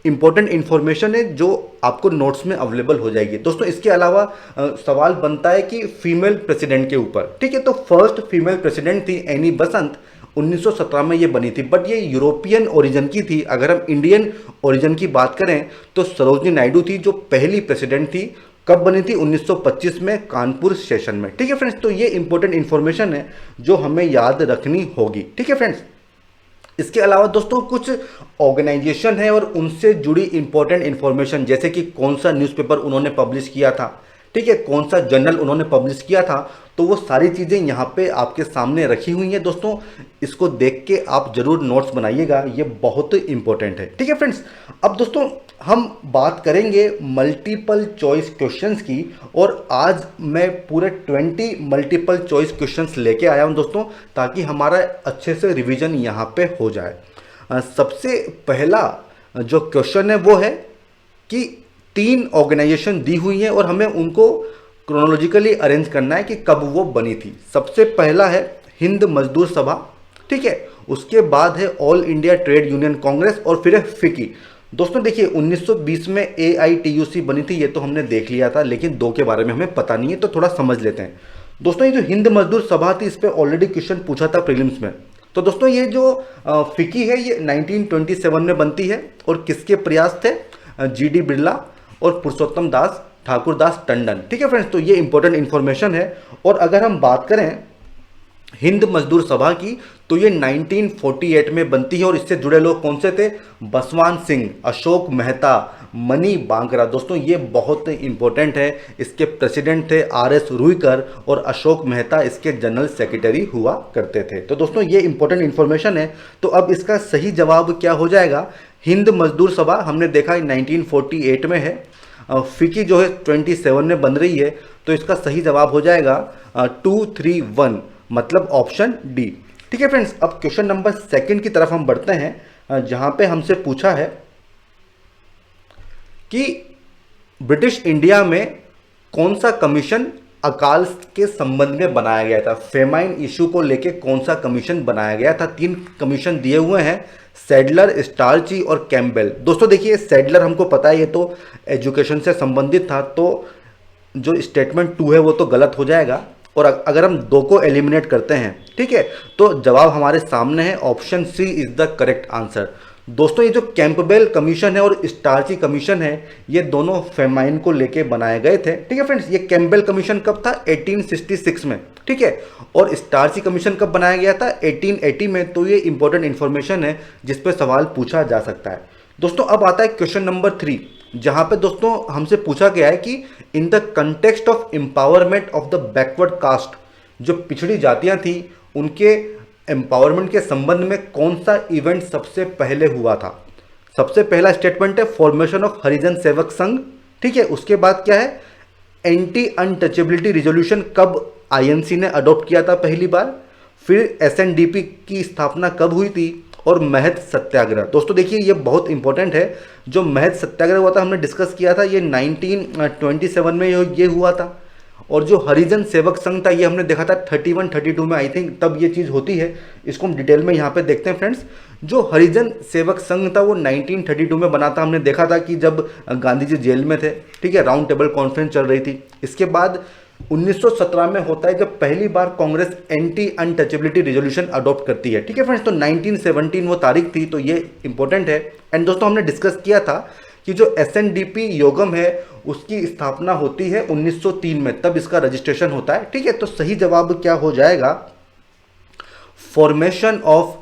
इंपॉर्टेंट इंफॉर्मेशन है जो आपको नोट्स में अवेलेबल हो जाएगी। दोस्तों इसके अलावा सवाल बनता है कि फीमेल प्रेसिडेंट के ऊपर, ठीक है। तो फर्स्ट फीमेल प्रेसिडेंट थी एनी बसंत, 1917 में ये बनी थी, बट ये यूरोपियन ओरिजिन की थी। अगर हम इंडियन ओरिजिन की बात करें तो सरोजनी नायडू थी जो पहली प्रेसिडेंट थी। कब बनी थी? 1925 में कानपुर सेशन में, ठीक है फ्रेंड्स। तो ये इंपॉर्टेंट इंफॉर्मेशन है जो हमें याद रखनी होगी, ठीक है फ्रेंड्स। इसके अलावा दोस्तों कुछ ऑर्गेनाइजेशन है और उनसे जुड़ी इंपॉर्टेंट इंफॉर्मेशन, जैसे कि कौन सा न्यूज़पेपर उन्होंने पब्लिश किया था, ठीक है, कौन सा जर्नल उन्होंने पब्लिश किया था, तो वो सारी चीज़ें यहाँ पे आपके सामने रखी हुई हैं। दोस्तों इसको देख के आप जरूर नोट्स बनाइएगा, ये बहुत इंपॉर्टेंट है, ठीक है फ्रेंड्स। अब दोस्तों हम बात करेंगे मल्टीपल चॉइस क्वेश्चंस की और आज मैं पूरे 20 मल्टीपल चॉइस क्वेश्चंस लेके आया हूँ दोस्तों, ताकि हमारा अच्छे से रिवीजन यहाँ पे हो जाए। सबसे पहला जो क्वेश्चन है वो है कि 3 ऑर्गेनाइजेशन दी हुई हैं और हमें उनको क्रोनोलॉजिकली अरेंज करना है कि कब वो बनी थी। सबसे पहला है हिंद मजदूर सभा, ठीक है, उसके बाद है all India trade union Congress और फिर है फिकी। दोस्तों देखिए 1920 में AITUC बनी थी, ये तो हमने देख लिया था, लेकिन 2 के बारे में हमें पता नहीं है, तो थोड़ा समझ लेते हैं। दोस्तों ये जो हिंद मजदूर सभा थी इस पर ऑलरेडी क्वेश्चन पूछा था प्रीलिम्स में। तो दोस्तों ये जो फिकी है ये 1927 में बनती है और किसके प्रयास थे? GD बिरला और पुरुषोत्तम दास ठाकुरदास टंडन, ठीक है फ्रेंड्स। तो ये इंपॉर्टेंट इंफॉर्मेशन है। और अगर हम बात करें हिंद मजदूर सभा की तो ये 1948 में बनती है और इससे जुड़े लोग कौन से थे? बसवान सिंह, अशोक मेहता, मनी बांगरा। दोस्तों ये बहुत इंपॉर्टेंट है। इसके प्रेसिडेंट थे RS रुईकर और अशोक मेहता इसके जनरल सेक्रेटरी हुआ करते थे। तो दोस्तों ये इंपॉर्टेंट इंफॉर्मेशन है। तो अब इसका सही जवाब क्या हो जाएगा? हिंद मजदूर सभा हमने देखा 1948 में है, फिकी जो है 27 में बन रही है, तो इसका सही जवाब हो जाएगा 231, मतलब ऑप्शन डी, ठीक है फ्रेंड्स। अब क्वेश्चन नंबर 2 की तरफ हम बढ़ते हैं, जहां पे हमसे पूछा है कि ब्रिटिश इंडिया में कौन सा कमीशन अकाल के संबंध में बनाया गया था, फेमाइन इशू को लेके कौन सा कमीशन बनाया गया था। 3 कमीशन दिए हुए हैं, सैडलर, स्टार्ची और कैम्पबेल। दोस्तों देखिए, सैडलर हमको पता है ये तो एजुकेशन से संबंधित था, तो जो स्टेटमेंट 2 है वो तो गलत हो जाएगा। और अगर हम 2 को एलिमिनेट करते हैं, ठीक है, तो जवाब हमारे सामने है, option C is the correct answer. दोस्तों ये जो कैंपबेल कमीशन है और स्टार्ची कमीशन है, ये दोनों फेमाइन को लेके बनाए गए थे। ठीक है फ्रेंड्स, ये कैंपबेल कमीशन कब था? 1866 में। ठीक है, और स्टार्ची कमीशन कब बनाया गया था? 1880 में। तो ये इंपॉर्टेंट इंफॉर्मेशन है जिस पे सवाल पूछा जा सकता है। दोस्तों अब आता है क्वेश्चन नंबर 3, जहां पे दोस्तों हमसे पूछा गया है कि in the context of empowerment of the backward caste, जो पिछड़ी जातियां थी उनके एम्पावरमेंट के संबंध में कौन सा इवेंट सबसे पहले हुआ था? सबसे पहला स्टेटमेंट है फॉर्मेशन ऑफ हरिजन सेवक संघ। ठीक है, उसके बाद क्या है? एंटी अनटचेबिलिटी रिजोल्यूशन कब आईएनसी ने अडॉप्ट किया था पहली बार? फिर एसएनडीपी की स्थापना कब हुई थी? और महत सत्याग्रह। दोस्तों देखिए ये बहुत इंपॉर्टेंट है, जो महत सत्याग्रह हुआ था हमने डिस्कस किया था, ये 1927 में ये हुआ था। और जो हरिजन सेवक संघ था ये हमने देखा था 31-32 में, आई थिंक तब ये चीज़ होती है। इसको हम डिटेल में यहाँ पे देखते हैं फ्रेंड्स। जो हरिजन सेवक संघ था वो 1932 में बना था। हमने देखा था कि जब गांधी जी जेल में थे, ठीक है, राउंड टेबल कॉन्फ्रेंस चल रही थी। इसके बाद 1917 में होता है जब पहली बार Congress anti untouchability resolution adopt करती है। ठीक है फ्रेंड्स, तो 1917 वो तारीख थी, तो ये इंपॉर्टेंट है। एंड दोस्तों हमने डिस्कस किया था कि जो एसएनडीपी योगम है उसकी स्थापना होती है 1903 में, तब इसका रजिस्ट्रेशन होता है। ठीक है, तो सही जवाब क्या हो जाएगा? Formation of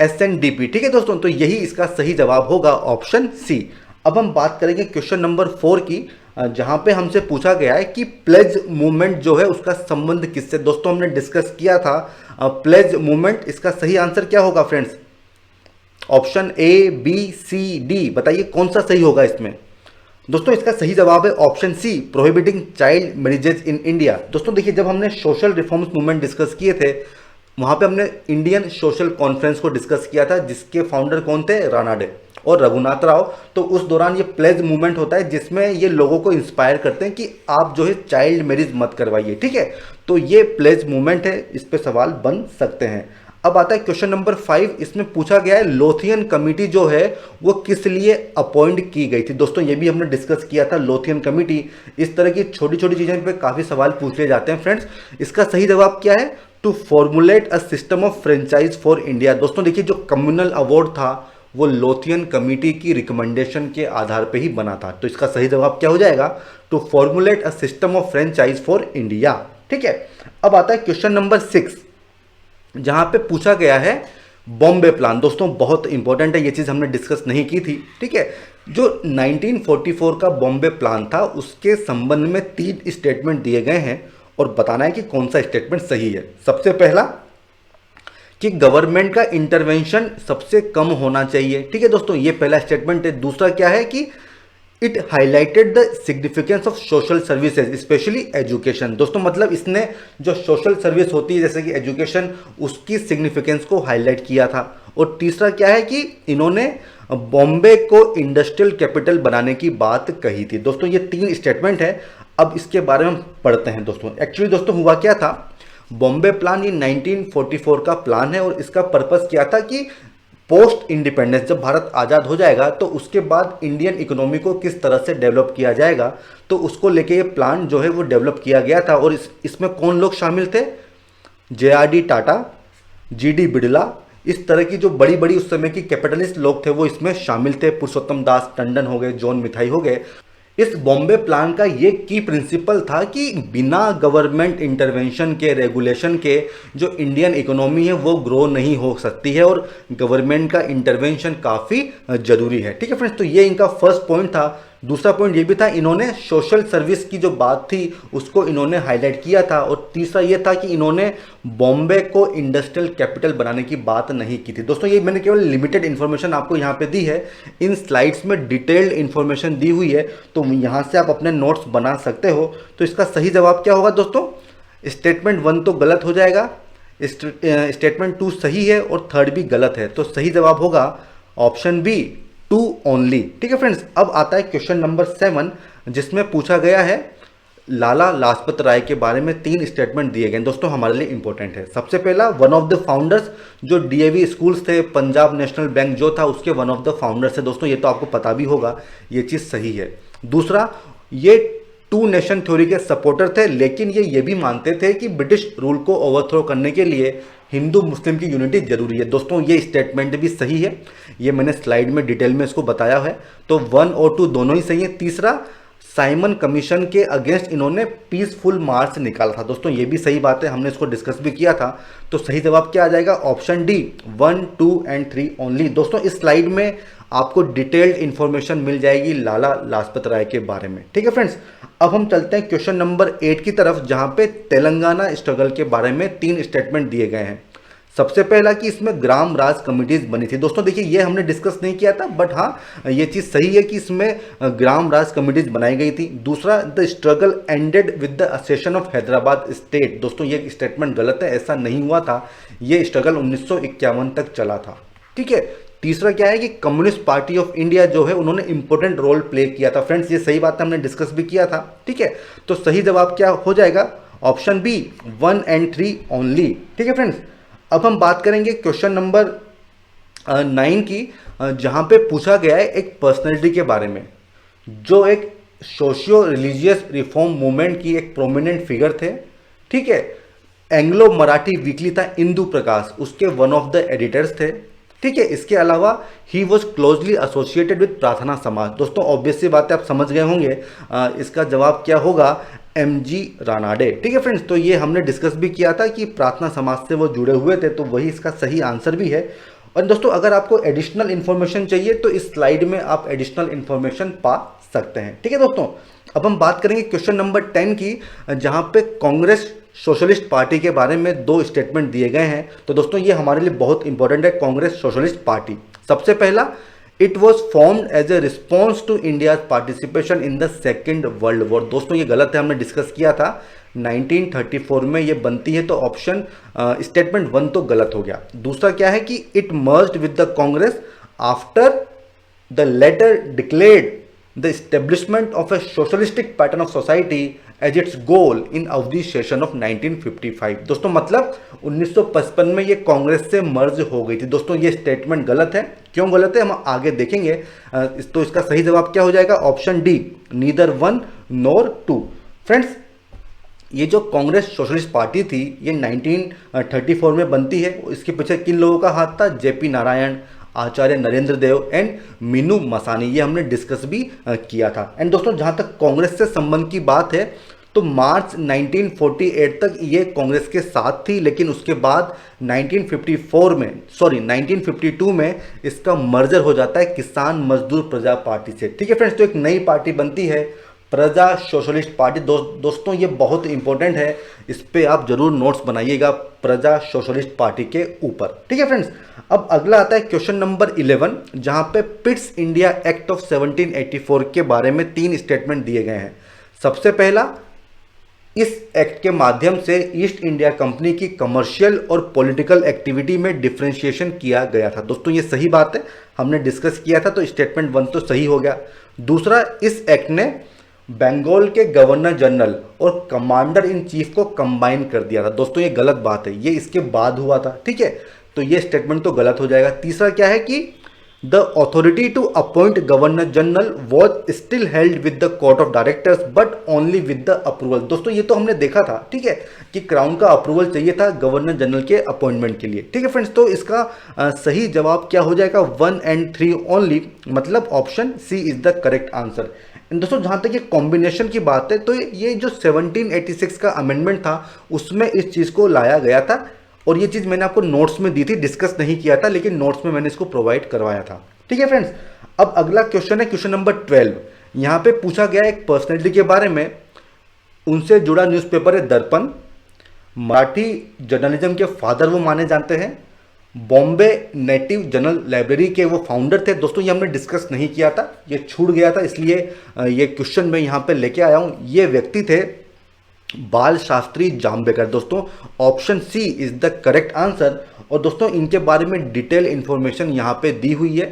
SNDP. ठीक है दोस्तों, तो यही इसका सही जवाब होगा, ऑप्शन सी। अब हम बात करेंगे क्वेश्चन नंबर 4 की, जहां पे हमसे पूछा गया है कि प्लेज मूवमेंट जो है उसका संबंध किससे? दोस्तों हमने डिस्कस किया था प्लेज मूवमेंट। इसका सही आंसर क्या होगा friends? Option A, B, C, D, बताइए कौन सा सही होगा इसमें? दोस्तों इसका सही जवाब है option C, prohibiting child marriages in India. दोस्तों देखिए, जब हमने सोशल रिफॉर्म्स मूवमेंट डिस्कस किए थे, वहां पे हमने इंडियन सोशल कॉन्फ्रेंस को डिस्कस किया था, जिसके फाउंडर कौन थे? रानाडे और रघुनाथ राव। तो उस दौरान ये प्लेज मूवमेंट होता है जिसमें ये लोगों को इंस्पायर करते हैं कि आप जो है चाइल्ड मैरिज मत करवाइए। ठीक है, तो ये प्लेज मूवमेंट है, इस पे सवाल बन सकते हैं। अब आता है क्वेश्चन नंबर 5। इसमें पूछा गया है लोथियन कमेटी जो है वो किस लिए अपॉइंट की गई थी? दोस्तों ये भी हमने डिस्कस किया था, लोथियन कमेटी। इस तरह की छोटी छोटी चीज़ों पे काफ़ी सवाल पूछ लिए जाते हैं फ्रेंड्स। इसका सही जवाब क्या है? To formulate a system of franchise for India. दोस्तों देखिए, जो कम्युनल अवार्ड था वो लोथियन कमेटी की रिकमेंडेशन के आधार पे ही बना था। तो इसका सही जवाब क्या हो जाएगा? To formulate a system of franchise for India. ठीक है, अब आता है क्वेश्चन नंबर 6, जहां पे पूछा गया है बॉम्बे प्लान। दोस्तों बहुत इंपॉर्टेंट है, ये चीज हमने डिस्कस नहीं की थी। ठीक है, जो 1944 का बॉम्बे प्लान था उसके संबंध में 3 स्टेटमेंट दिए गए हैं और बताना है कि कौन सा स्टेटमेंट सही है। सबसे पहला कि गवर्नमेंट का इंटरवेंशन सबसे कम होना चाहिए। ठीक है दोस्तों, ये पहला स्टेटमेंट है। दूसरा क्या है कि it highlighted the significance of social services specially education. दोस्तों मतलब इसने जो सोशल सर्विस होती है जैसे कि एजुकेशन, उसकी सिग्निफिकेंस को हाईलाइट किया था। और तीसरा क्या है कि इन्होंने बॉम्बे को इंडस्ट्रियल कैपिटल बनाने की बात कही थी। दोस्तों ये 3 स्टेटमेंट है। अब इसके बारे में हम पढ़ते हैं। दोस्तों एक्चुअली दोस्तों हुआ क्या था, बॉम्बे प्लान ये 1944 का प्लान है और इसका पर्पस क्या था कि पोस्ट इंडिपेंडेंस, जब भारत आज़ाद हो जाएगा तो उसके बाद इंडियन इकोनॉमी को किस तरह से डेवलप किया जाएगा, तो उसको लेके ये प्लान जो है वो डेवलप किया गया था। और इसमें कौन लोग शामिल थे? JRD टाटा, GD बिड़ला, इस तरह की जो बड़ी बड़ी उस समय की कैपिटलिस्ट लोग थे वो इसमें शामिल थे। पुरुषोत्तम दास टंडन हो गए, जॉन मिथाई हो गए। इस बॉम्बे प्लान का ये की प्रिंसिपल था कि बिना गवर्नमेंट इंटरवेंशन के, रेगुलेशन के, जो इंडियन इकोनॉमी है वो ग्रो नहीं हो सकती है और गवर्नमेंट का इंटरवेंशन काफ़ी जरूरी है। ठीक है फ्रेंड्स, तो ये इनका फर्स्ट पॉइंट था। दूसरा पॉइंट ये भी था, इन्होंने सोशल सर्विस की जो बात थी उसको इन्होंने हाईलाइट किया था। और तीसरा ये था कि इन्होंने बॉम्बे को इंडस्ट्रियल कैपिटल बनाने की बात नहीं की थी। दोस्तों ये मैंने केवल लिमिटेड इन्फॉर्मेशन आपको यहाँ पे दी है, इन स्लाइड्स में डिटेल्ड इन्फॉर्मेशन दी हुई है, तो यहाँ से आप अपने नोट्स बना सकते हो। तो इसका सही जवाब क्या होगा दोस्तों? स्टेटमेंट 1 तो गलत हो जाएगा, स्टेटमेंट 2 सही है और थर्ड भी गलत है। तो सही जवाब होगा ऑप्शन बी, 2 ओनली। ठीक है फ्रेंड्स, अब आता है क्वेश्चन नंबर 7 जिसमें पूछा गया है लाला लाजपत राय के बारे में 3 स्टेटमेंट दिए गए दोस्तों, हमारे लिए इंपॉर्टेंट है। सबसे पहला, वन ऑफ द फाउंडर्स, जो डीएवी स्कूल्स थे, पंजाब नेशनल बैंक जो था उसके वन ऑफ द फाउंडर्स है दोस्तों, ये तो आपको पता भी होगा, ये चीज़ सही है। दूसरा, ये टू नेशन थ्योरी के सपोर्टर थे, लेकिन ये भी मानते थे कि ब्रिटिश रूल को ओवरथ्रो करने के लिए हिंदू मुस्लिम की यूनिटी जरूरी है दोस्तों, ये स्टेटमेंट भी सही है, ये मैंने स्लाइड में डिटेल में इसको बताया है। तो 1 और 2 दोनों ही सही है। तीसरा, साइमन कमीशन के अगेंस्ट इन्होंने पीसफुल मार्च निकाला था दोस्तों, ये भी सही बात है, हमने इसको डिस्कस भी किया था। तो सही जवाब क्या आ जाएगा? Option D, 1, 2 and 3 only. दोस्तों इस स्लाइड में आपको डिटेल्ड इंफॉर्मेशन मिल जाएगी लाला लाजपत राय के बारे में। ठीक है फ्रेंड्स, अब हम चलते हैं क्वेश्चन नंबर 8 की तरफ, जहां पे तेलंगाना स्ट्रगल के बारे में 3 स्टेटमेंट दिए गए हैं। सबसे पहला कि इसमें ग्राम राज कमिटीज बनी थी दोस्तों, देखिए ये हमने डिस्कस नहीं किया था, बट हाँ ये चीज़ सही है कि इसमें ग्राम राज कमिटीज बनाई गई थी। दूसरा, the struggle ended with the accession of Hyderabad state, दोस्तों ये स्टेटमेंट गलत है, ऐसा नहीं हुआ था, ये स्ट्रगल 1951 तक चला था। ठीक है। तीसरा क्या है कि कम्युनिस्ट पार्टी ऑफ इंडिया जो है उन्होंने इंपॉर्टेंट रोल प्ले किया था। फ्रेंड्स ये सही बात है, हमने डिस्कस भी किया था। ठीक है, तो सही जवाब क्या हो जाएगा? Option B, 1 and 3 only. ठीक है फ्रेंड्स, अब हम बात करेंगे क्वेश्चन नंबर 9 की, जहां पे पूछा गया है एक पर्सनैलिटी के बारे में जो एक सोशियो रिलीजियस रिफॉर्म मूवमेंट की एक प्रोमिनेंट फिगर थे। ठीक है, एंग्लो मराठी वीकली था इंदु प्रकाश, उसके वन ऑफ द एडिटर्स थे। ठीक है, इसके अलावा he was closely associated with प्रार्थना समाज। दोस्तों ऑब्वियस सी बात है, आप समझ गए होंगे इसका जवाब क्या होगा? एमजी रानाडे। ठीक है फ्रेंड्स, तो ये हमने डिस्कस भी किया था कि प्रार्थना समाज से वो जुड़े हुए थे, तो वही इसका सही आंसर भी है। और दोस्तों अगर आपको एडिशनल इन्फॉर्मेशन चाहिए तो इस स्लाइड में आप एडिशनल इन्फॉर्मेशन पा सकते हैं। ठीक है दोस्तों, अब हम बात करेंगे क्वेश्चन नंबर 10 की, जहां पे कांग्रेस सोशलिस्ट पार्टी के बारे में 2 स्टेटमेंट दिए गए हैं। तो दोस्तों ये हमारे लिए बहुत इंपॉर्टेंट है, कांग्रेस सोशलिस्ट पार्टी। सबसे पहला, it was formed as a response to India participation in the second world war. दोस्तों ये गलत है, हमने डिस्कस किया था, 1934 में ये बनती है, तो ऑप्शन स्टेटमेंट 1 तो गलत हो गया। दूसरा क्या है कि it merged with the Congress after the latter declared the establishment of a socialistic pattern of society as its goal in Avadi session of 1955। दोस्तों मतलब 1955 में ये कांग्रेस से मर्ज हो गई थी। दोस्तों ये स्टेटमेंट गलत है, क्यों गलत है हम आगे देखेंगे। तो इसका सही जवाब क्या हो जाएगा? Option D, neither 1 nor 2। Friends ये जो कांग्रेस सोशलिस्ट पार्टी थी ये 1934 में बनती है। इसके पीछे किन लोगों का हाथ था? जेपी नारायण, आचार्य नरेंद्र देव एंड मीनू मसानी, ये हमने डिस्कस भी किया था। एंड दोस्तों जहां तक कांग्रेस से संबंध की बात है तो मार्च 1948 तक ये कांग्रेस के साथ थी, लेकिन उसके बाद 1952 में इसका मर्जर हो जाता है किसान मजदूर प्रजा पार्टी से। ठीक है फ्रेंड्स, तो एक नई पार्टी बनती है प्रजा सोशलिस्ट पार्टी। दोस्तों ये बहुत इंपॉर्टेंट है, इस पे आप जरूर नोट्स बनाइएगा प्रजा सोशलिस्ट पार्टी के ऊपर। ठीक है फ्रेंड्स, अब अगला आता है क्वेश्चन नंबर 11, जहां पे पिट्स इंडिया एक्ट ऑफ 1784 के बारे में 3 स्टेटमेंट दिए गए हैं। सबसे पहला, इस एक्ट के माध्यम से ईस्ट इंडिया कंपनी की कमर्शियल और पॉलिटिकल एक्टिविटी में डिफरेंशिएशन किया गया था। दोस्तों ये सही बात है, हमने डिस्कस किया था, तो स्टेटमेंट 1 तो सही हो गया। दूसरा, इस एक्ट ने बंगाल के गवर्नर जनरल और कमांडर इन चीफ को कंबाइन कर दिया था। दोस्तों ये गलत बात है, ये इसके बाद हुआ था। ठीक है, तो ये स्टेटमेंट तो गलत हो जाएगा। तीसरा क्या है कि the authority to appoint governor general was still held with the court of directors but only with the approval. दोस्तों ये तो हमने देखा था, ठीक है, कि क्राउन का अप्रूवल चाहिए था गवर्नर जनरल के अपॉइंटमेंट के लिए। ठीक है फ्रेंड्स, तो इसका सही जवाब क्या हो जाएगा? 1 एंड 3 ओनली, मतलब option C is the correct answer. दोस्तों जहां तक ये कॉम्बिनेशन की बात है तो ये जो 1786 का अमेंडमेंट था उसमें इस चीज को लाया गया था, और ये चीज मैंने आपको नोट्स में दी थी, डिस्कस नहीं किया था, लेकिन नोट्स में मैंने इसको प्रोवाइड करवाया था। ठीक है फ्रेंड्स, अब अगला क्वेश्चन है क्वेश्चन नंबर 12। यहां पे पूछा गया एक पर्सनैलिटी के बारे में, उनसे जुड़ा न्यूज़पेपर है दर्पण, मराठी जर्नलिज्म के फादर वो माने जाते हैं, बॉम्बे नेटिव जनरल लाइब्रेरी के वो फाउंडर थे। दोस्तों ये हमने डिस्कस नहीं किया था, ये छूट गया था, इसलिए ये क्वेश्चन मैं यहाँ पे लेके आया हूँ। ये व्यक्ति थे बाल शास्त्री जाम्बेकर। दोस्तों option C is the correct answer. और दोस्तों इनके बारे में डिटेल इंफॉर्मेशन यहाँ पे दी हुई है।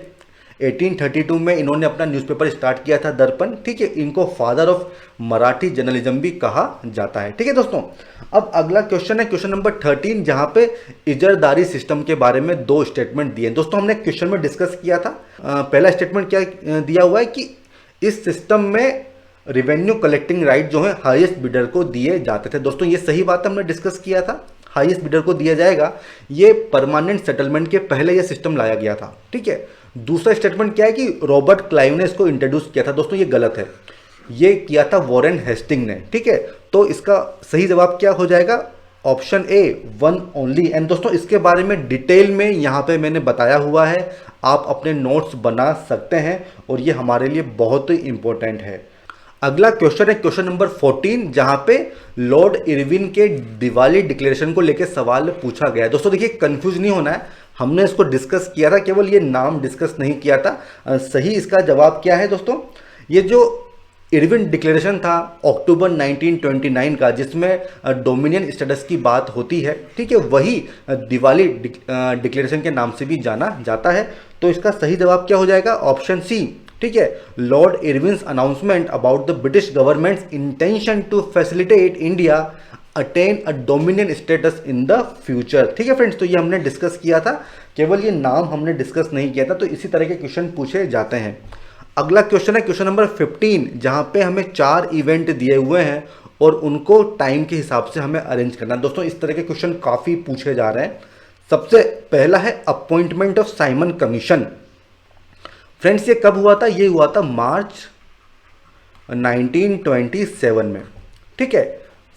1832 में इन्होंने अपना न्यूज़पेपर स्टार्ट किया था दर्पण, ठीक है। इनको फादर ऑफ मराठी जर्नलिज्म भी कहा जाता है, ठीक है दोस्तों। अब अगला क्वेश्चन है क्वेश्चन नंबर 13, जहां पे इजरदारी सिस्टम के बारे में 2 स्टेटमेंट दिए। दोस्तों हमने क्वेश्चन में डिस्कस किया था, पहला स्टेटमेंट क्या दिया हुआ है कि इस सिस्टम में रेवेन्यू कलेक्टिंग राइट जो है हाईएस्ट बिडर को दिए जाते थे। दोस्तों ये सही बात हमने डिस्कस किया था, हाईएस्ट बिडर को दिया जाएगा। ये परमानेंट सेटलमेंट के पहले ये सिस्टम लाया गया था, ठीक है। दूसरा स्टेटमेंट क्या है कि रॉबर्ट क्लाइव ने इसको इंट्रोड्यूस किया था। दोस्तों ये गलत है, ये किया था वॉरेन हेस्टिंग ने, ठीक है। तो इसका सही जवाब क्या हो जाएगा? Option A, one only. And दोस्तों इसके बारे में डिटेल में यहाँ पे मैंने बताया हुआ है, आप अपने नोट्स बना सकते हैं और ये हमारे लिए बहुत ही इंपॉर्टेंट है। अगला क्वेश्चन है क्वेश्चन नंबर 14, जहां पे लॉर्ड इरविन के दिवाली डिक्लेरेशन को लेकर सवाल पूछा गया है। दोस्तों देखिए कंफ्यूज नहीं होना है, हमने इसको डिस्कस किया था, केवल ये नाम डिस्कस नहीं किया था। सही इसका जवाब क्या है दोस्तों? ये जो इरविन डिक्लेरेशन था अक्टूबर 1929 का, जिसमें डोमिनियन स्टेटस की बात होती है, ठीक है, वही दिवाली डिक्लेरेशन के नाम से भी जाना जाता है। तो इसका सही जवाब क्या हो जाएगा? ऑप्शन सी, ठीक है। Lord Irwin's announcement about the British government's intention to facilitate India attain a dominion status in the future, ठीक है फ्रेंड्स। तो ये हमने डिस्कस किया था, केवल ये नाम हमने डिस्कस नहीं किया था। तो इसी तरह के क्वेश्चन पूछे जाते हैं। अगला क्वेश्चन है क्वेश्चन नंबर 15, जहां पे हमें 4 इवेंट दिए हुए हैं और उनको टाइम के हिसाब से हमें अरेंज करना है। दोस्तों इस तरह के क्वेश्चन काफ़ी पूछे जा रहे हैं। सबसे पहला है appointment of Simon commission. Friends ये कब हुआ था? ये हुआ था मार्च 1927 में, ठीक है।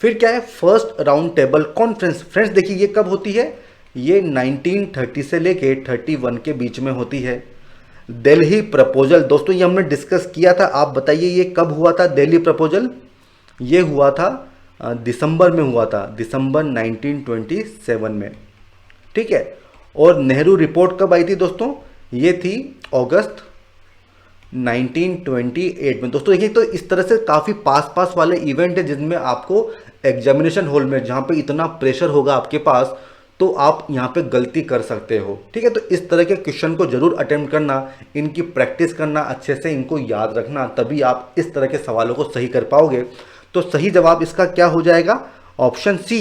फिर क्या है? First round table conference. Friends देखिए ये कब होती है? ये 1930 से लेके 31 के बीच में होती है। दिल्ली प्रपोजल, दोस्तों ये हमने डिस्कस किया था, आप बताइए ये कब हुआ था दिल्ली प्रपोजल? ये हुआ था दिसंबर में हुआ था, दिसंबर 1927 में, ठीक है। और नेहरू रिपोर्ट कब आई थी दोस्तों? ये थी अगस्त 1928 में। दोस्तों देखिए तो इस तरह से काफ़ी पास वाले इवेंट है जिनमें आपको एग्जामिनेशन हॉल में, जहाँ पे इतना प्रेशर होगा आपके पास, तो आप यहाँ पे गलती कर सकते हो, ठीक है। तो इस तरह के क्वेश्चन को जरूर अटेम्प्ट करना, इनकी प्रैक्टिस करना, अच्छे से इनको याद रखना, तभी आप इस तरह के सवालों को सही कर पाओगे। तो सही जवाब इसका क्या हो जाएगा? ऑप्शन सी,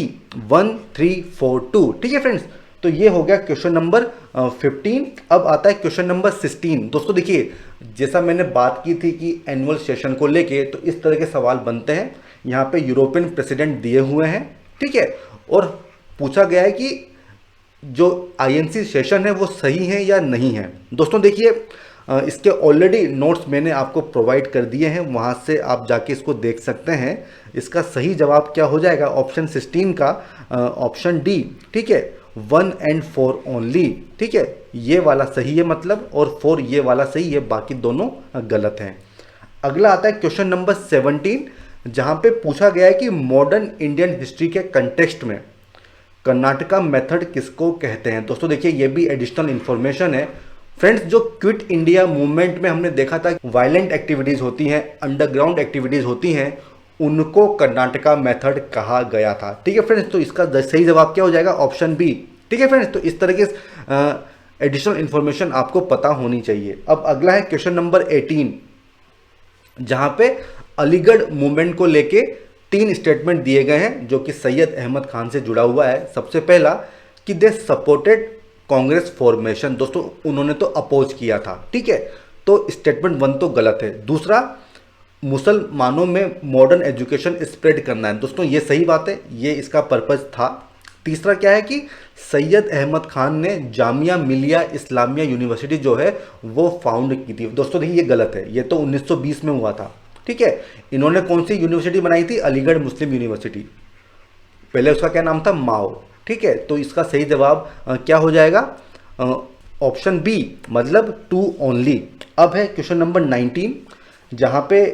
1342, ठीक है फ्रेंड्स। तो ये हो गया क्वेश्चन नंबर 15। अब आता है क्वेश्चन नंबर 16। दोस्तों देखिए जैसा मैंने बात की थी कि एनुअल सेशन को लेके, तो इस तरह के सवाल बनते हैं। यहाँ पे यूरोपियन प्रेसिडेंट दिए हुए हैं, ठीक है, और पूछा गया है कि जो आईएनसी सेशन है वो सही है या नहीं है। दोस्तों देखिए इसके ऑलरेडी नोट्स मैंने आपको प्रोवाइड कर दिए हैं, वहाँ से आप जाके इसको देख सकते हैं। इसका सही जवाब क्या हो जाएगा? ऑप्शन 16 का ऑप्शन डी, ठीक है, 1 and 4 ओनली, ठीक है। ये वाला सही है मतलब, और 4 ये वाला सही है, बाकी दोनों गलत हैं। अगला आता है क्वेश्चन नंबर 17, जहाँ पे पूछा गया है कि मॉडर्न इंडियन हिस्ट्री के कंटेक्स्ट में कर्नाटका मेथड किसको कहते हैं। दोस्तों देखिए ये भी एडिशनल इंफॉर्मेशन है। फ्रेंड्स जो क्विट इंडिया मूवमेंट में हमने देखा था वायलेंट एक्टिविटीज़ होती हैं, अंडरग्राउंड एक्टिविटीज़ होती हैं, उनको कर्नाटका मेथड कहा गया था, ठीक है फ्रेंड्स। तो इसका सही जवाब क्या हो जाएगा? ऑप्शन बी, ठीक है फ्रेंड्स। तो इस तरह के एडिशनल इंफॉर्मेशन आपको पता होनी चाहिए। अब अगला है क्वेश्चन नंबर 18, जहां पे अलीगढ़ मूवमेंट को लेके 3 स्टेटमेंट दिए गए हैं जो कि सैयद अहमद खान से जुड़ा हुआ है। सबसे पहला कि दे सपोर्टेड कांग्रेस फॉर्मेशन। दोस्तों उन्होंने तो अपोज किया था, ठीक है, तो स्टेटमेंट 1 तो गलत है। दूसरा, मुसलमानों में मॉडर्न एजुकेशन स्प्रेड करना है। दोस्तों ये सही बात है, ये इसका पर्पज था। तीसरा क्या है कि सैयद अहमद खान ने जामिया मिलिया इस्लामिया यूनिवर्सिटी जो है वो फाउंड की थी। दोस्तों देखिए ये गलत है, ये तो 1920 में हुआ था, ठीक है। इन्होंने कौन सी यूनिवर्सिटी बनाई थी? अलीगढ़ मुस्लिम यूनिवर्सिटी, पहले उसका क्या नाम था? माओ, ठीक है। तो इसका सही जवाब क्या हो जाएगा? ऑप्शन बी, मतलब 2 ओनली। अब है क्वेश्चन नंबर 19, जहाँ पे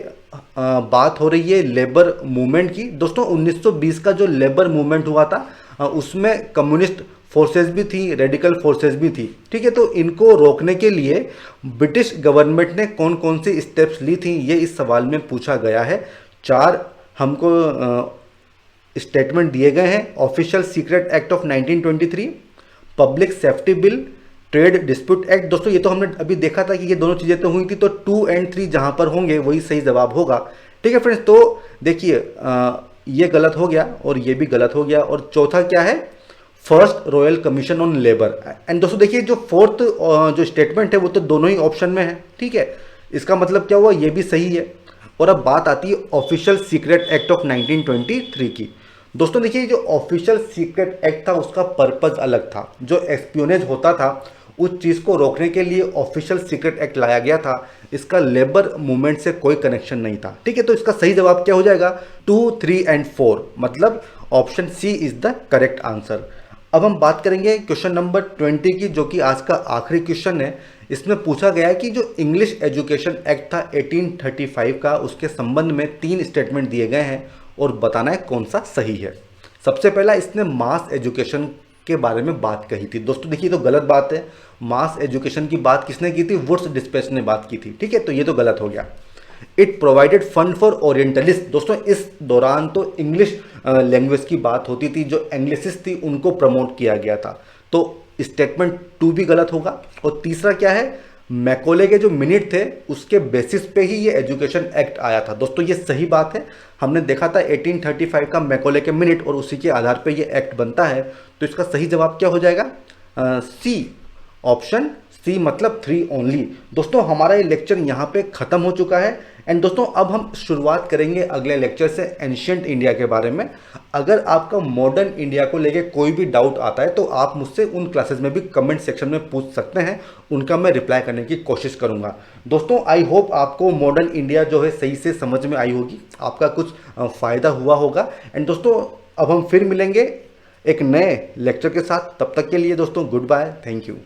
बात हो रही है लेबर मूवमेंट की। दोस्तों 1920 का जो लेबर मूवमेंट हुआ था उसमें कम्युनिस्ट फोर्सेस भी थी, रेडिकल फोर्सेस भी थी, ठीक है। तो इनको रोकने के लिए ब्रिटिश गवर्नमेंट ने कौन कौन सी स्टेप्स ली थी, ये इस सवाल में पूछा गया है। 4 हमको स्टेटमेंट दिए गए हैं। Official secret act of 1923, public safety bill, trade dispute act, दोस्तों ये तो हमने अभी देखा था कि ये दोनों चीज़ें तो हुई थी, तो 2 और 3 जहाँ पर होंगे वही सही जवाब होगा। ठीक है फ्रेंड्स, तो देखिए ये गलत हो गया और ये भी गलत हो गया। और चौथा क्या है, first royal commission on labour. And दोस्तों देखिए जो फोर्थ जो स्टेटमेंट है वो तो दोनों ही ऑप्शन में है। ठीक है, इसका मतलब क्या हुआ, ये भी सही है। और अब बात आती है ऑफिशियल सीक्रेट एक्ट ऑफ 1923 की। दोस्तों देखिए जो ऑफिशियल सीक्रेट एक्ट था उसका पर्पज अलग था। जो एक्सप्योनेज होता था उस चीज़ को रोकने के लिए ऑफिशियल सीक्रेट एक्ट लाया गया था। इसका लेबर मूवमेंट से कोई कनेक्शन नहीं था। ठीक है, तो इसका सही जवाब क्या हो जाएगा, 2, 3 एंड 4, मतलब option C is the correct answer. अब हम बात करेंगे क्वेश्चन नंबर 20 की, जो कि आज का आखिरी क्वेश्चन है। इसमें पूछा गया है कि जो इंग्लिश एजुकेशन एक्ट था 1835 का, उसके संबंध में 3 स्टेटमेंट दिए गए हैं और बताना है कौन सा सही है। सबसे पहला, इसने मास एजुकेशन के बारे में बात कही थी। दोस्तों देखिए तो गलत बात है। मास एजुकेशन की बात किसने की थी, वुड्स डिस्पेच ने बात की थी। ठीक है, तो ये तो गलत हो गया। It provided fund for orientalist, दोस्तों इस दौरान तो इंग्लिश लैंग्वेज की बात होती थी, जो एंग्लिसिस्ट थी उनको प्रमोट किया गया था। तो स्टेटमेंट 2 भी गलत होगा। और तीसरा क्या है, मैकोले के जो मिनट थे उसके बेसिस पे ही ये एजुकेशन एक्ट आया था। दोस्तों ये सही बात है, हमने देखा था 1835 का मैकोले के मिनट और उसी के आधार पे ये एक्ट बनता है। तो इसका सही जवाब क्या हो जाएगा, सी, ऑप्शन सी, मतलब 3 ओनली। दोस्तों हमारा ये लेक्चर यहाँ पे ख़त्म हो चुका है। एंड दोस्तों अब हम शुरुआत करेंगे अगले लेक्चर से एंशिएंट इंडिया के बारे में। अगर आपका मॉडर्न इंडिया को लेके कोई भी डाउट आता है तो आप मुझसे उन क्लासेस में भी कमेंट सेक्शन में पूछ सकते हैं, उनका मैं रिप्लाई करने की कोशिश करूँगा। दोस्तों आई होप आपको मॉडर्न इंडिया जो है सही से समझ में आई होगी, आपका कुछ फ़ायदा हुआ होगा। एंड दोस्तों अब हम फिर मिलेंगे एक नए लेक्चर के साथ। तब तक के लिए दोस्तों गुड बाय, थैंक यू।